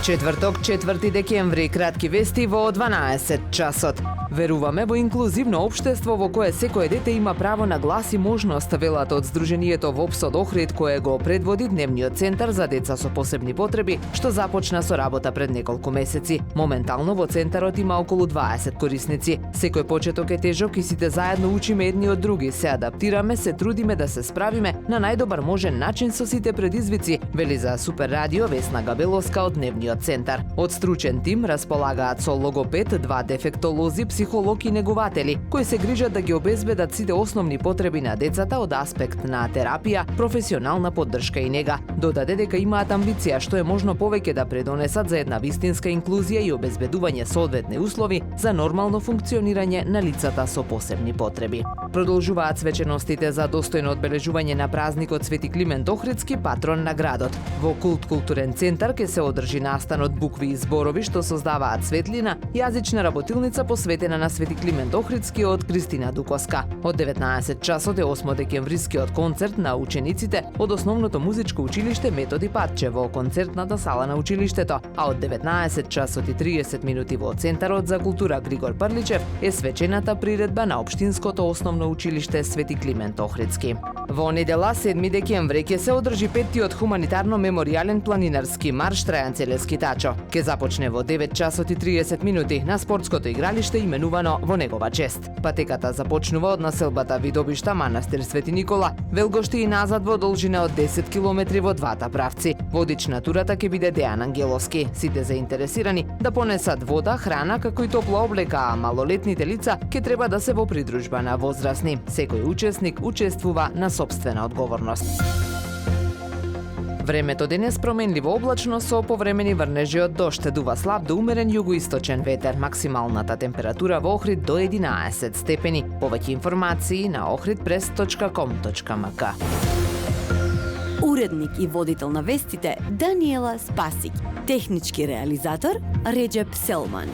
Четврток, 4 декември, кратки вести во 12 часот. Веруваме во инклузивно општество во кое секое дете има право на глас и можност, велат од Сдруженијето ВОПС од Охрид, кое го предводи Дневниот центар за деца со посебни потреби, што започна со работа пред неколку месеци. Моментално во центарот има околу 20 корисници. Секој почеток е тежок и сите заедно учиме едни од други, се адаптираме, се трудиме да се справиме на најдобар можен начин со сите предизвици, вели за Супер радио Весна Габеловска од Дневниот центар. Од стручен тим располагаат со логопед, 2 дефектолози, психолог и негуватели, кои се грижат да ги обезбедат сите основни потреби на децата од аспект на терапија, професионална поддршка и нега. Додаде дека имаат амбиција што е можно повеќе да предонесат за една вистинска инклузија и обезбедување соодветни услови за нормално функционирање на лицата со посебни потреби. Продолжуваат свеченостите за достојно одбележување на празникот Свети Климент Охридски, патрон на градот. Во културен центар ќе се одржи настанот Букви и зборови што создаваат светлина, јазична работилница посветена на Свети Климент Охридски од Кристина Дукоска. Од 19 часот е 8 декемврискиот концерт на учениците од Основното музичко училиште Методи Патче во концертната сала на училиштето, а од 19 часот и 30 минути во Центарот за култура Григор Прличев е свечената приредба на Општинското основно училиште Свети Климент Охридски. Во недела 7 декември ќе се одржи 5-тиот хуманитарно-меморијален планинарски марш Трајан Целевски Тачо. Ке започне во 9 часот и 30 минути на спортското игралиште именувано во негова чест. Патеката започнува од населбата Видобишта, манастир Свети Никола, Велгошти и назад во должина од 10 километри во двата правци. Водич на турата ќе биде Дејан Ангеловски. Сите заинтересирани да понесат вода, храна, како и топла облека, а малолетните лица ќе треба да се во придружба на возрастни. Секој учесник учествува на сопствена одговорност. Времето денес променливо облачно со повремени врнежи од дожд, дува слаб до умерен југоисточен ветер. Максималната температура во Охрид до 11 степени. Повеќе информации на ohridpress.com.mk. Уредник и водител на вестите Даниела Спасик. Технички реализатор Реджеп Селман.